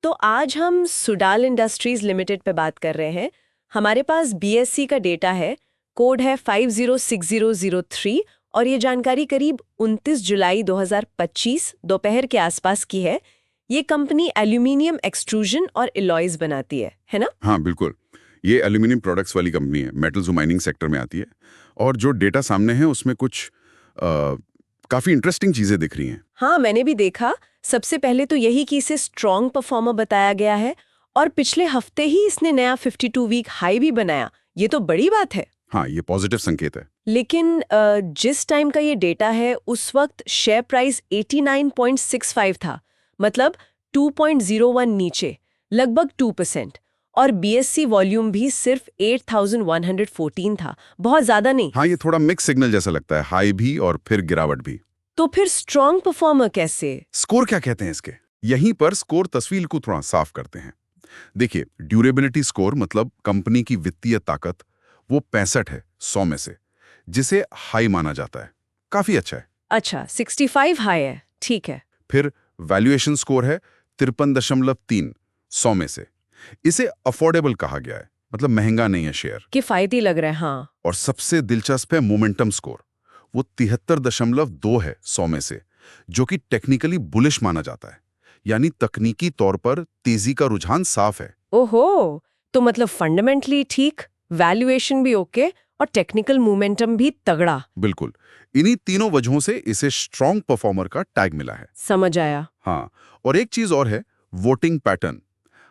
तो आज हम सुडाल इंडस्ट्रीज लिमिटेड पे बात कर रहे हैं। हमारे पास बीएससी का डेटा है, कोड है 506003 और ये जानकारी करीब 29 जुलाई 2025 दोपहर के आसपास की है। ये कंपनी एल्यूमिनियम एक्सट्रूजन और एलॉयज बनाती है ना? हाँ बिल्कुल। ये एल्यूमिनियम प्रोडक्ट्स वाली कंपनी है, मेटल्स और माइनिंग सेक्टर में आती है। और जो डेटा सामने है उसमें कुछ काफ़ी इंटरेस्टिंग चीज़ें दिख रही हैं। हाँ, मैंने भी देखा। सबसे पहले तो यही कि इसे स्ट्रॉन्ग परफॉर्मर बताया गया है और पिछले हफ्ते ही इसने नया 52 वीक हाई भी बनाया। ये तो बड़ी बात है। हाँ, ये पॉजिटिव संकेत है। लेकिन जिस टाइम का ये डेटा है उस वक्त शेयर प्राइस 89.65 था, मतलब 2.01 नीचे, लगभग 2%। और बीएससी वॉल्यूम भी सिर्फ 8114 था, बहुत ज्यादा नहीं। हाँ, ये थोड़ा मिक्स सिग्नल जैसा लगता है, हाई भी और फिर गिरावट भी। तो फिर स्ट्रॉन्ग परफॉर्मर कैसे? स्कोर क्या कहते हैं इसके? यहीं पर स्कोर तस्वीर को थोड़ा साफ करते हैं। देखिए, ड्यूरेबिलिटी स्कोर मतलब कंपनी की वित्तीय ताकत, वो 65 है 100 में से, जिसे हाई माना जाता है। काफी अच्छा है। अच्छा, 65 हाई है, ठीक है। फिर वैल्यूएशन स्कोर है 53.3 100 में से। इसे अफोर्डेबल कहा गया है, मतलब महंगा नहीं है शेयर। किफायती लग रहा है, हाँ। और सबसे दिलचस्प है मोमेंटम स्कोर, वो 73.2 है 100 में से, जो कि टेक्निकली बुलिश माना जाता है। यानी तकनीकी तौर पर तेजी का रुझान साफ है। ओहो, तो मतलब फंडामेंटली ठीक, वैल्यूएशन भी ओके और टेक्निकल मोमेंटम भी तगड़ा। बिल्कुल, इन्हीं तीनों वजहों से इसे स्ट्रॉन्ग परफॉर्मर का टैग मिला है। समझ आया। हाँ, और एक चीज और है, वोटिंग पैटर्न।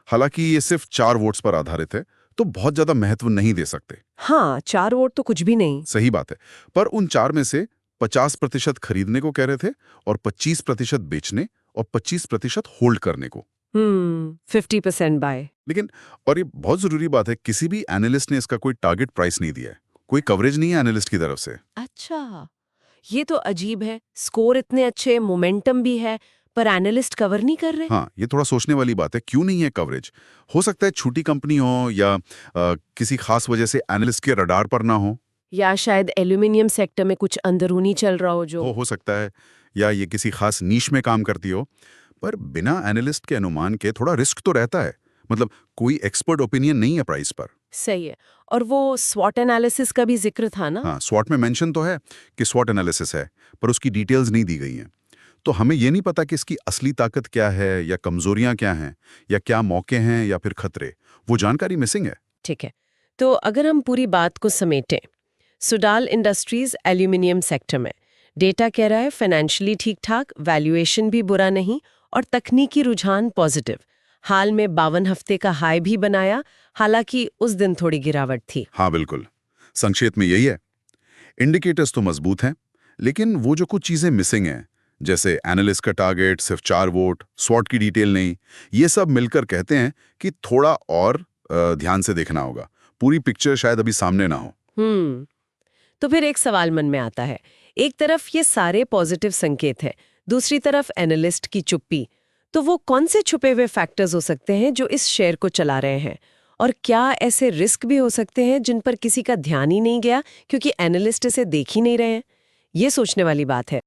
हालांकि ये सिर्फ 4 वोट्स पर आधारित है, तो बहुत ज्यादा महत्व नहीं दे सकते। हाँ, 4 वोट तो कुछ भी नहीं। सही बात है, पर उन 4 में से 50% खरीदने को कह रहे थे और 25% बेचने और 25% होल्ड करने को। 50% बाय। लेकिन, और ये बहुत जरूरी बात है, किसी भी एनालिस्ट ने इसका कोई टारगेट प्राइस नहीं दिया है, कोई कवरेज नहीं है एनालिस्ट की तरफ से। अच्छा, ये तो अजीब है। स्कोर इतने अच्छे, मोमेंटम भी है, पर एनालिस्ट कवर नहीं कर रहे। हाँ, ये थोड़ा सोचने वाली बात है, क्यों नहीं है कवरेज? हो सकता है छोटी कंपनी हो या किसी खास वजह से एनालिस्ट के रडार पर ना हो। या शायद एल्यूमिनियम सेक्टर में कुछ अंदरूनी चल रहा हो जो। हो सकता है, या ये किसी खास नीश में काम करती हो। पर बिना एनालिस्ट के अनुमान के थोड़ा रिस्क तो रहता है। मतलब कोई एक्सपर्ट ओपिनियन नहीं है प्राइस पर। सही है। और वो स्वॉट एनालिसिस का भी जिक्र था ना? हाँ, स्वॉट में मेंशन तो है कि स्वॉट एनालिसिस है, पर उसकी डिटेल्स नहीं दी गई हैं। तो हमें ये नहीं पता कि इसकी असली ताकत क्या है, या कमजोरियां क्या हैं, या क्या मौके हैं या फिर खतरे। वो जानकारी मिसिंग है। ठीक है, तो अगर हम पूरी बात को समेटें, सुडाल इंडस्ट्रीज एल्यूमिनियम सेक्टर में डेटा कह रहा है फाइनेंशियली ठीक ठाक, वैल्यूएशन भी बुरा नहीं और तकनीकी रुझान पॉजिटिव। हाल में 52 हफ्ते का हाई भी बनाया, हालांकि उस दिन थोड़ी गिरावट थी। हाँ बिल्कुल, संक्षेप में यही है। इंडिकेटर्स तो मजबूत हैं, लेकिन वो जो कुछ चीजें मिसिंग हैं, जैसे एनालिस्ट का टारगेट सिर्फ 4 वोट, स्वॉट की डिटेल नहीं, ये सब मिलकर कहते हैं कि थोड़ा और ध्यान से देखना होगा। पूरी पिक्चर शायद अभी सामने ना हो। तो फिर एक सवाल मन में आता है। एक तरफ ये सारे पॉजिटिव संकेत है, दूसरी तरफ एनालिस्ट की चुप्पी। तो वो कौन से छुपे हुए फैक्टर्स हो सकते हैं जो इस शेयर को चला रहे हैं? और क्या ऐसे रिस्क भी हो सकते हैं जिन पर किसी का ध्यान ही नहीं गया क्योंकि एनालिस्ट इसे देख ही नहीं रहे हैं? ये सोचने वाली बात है।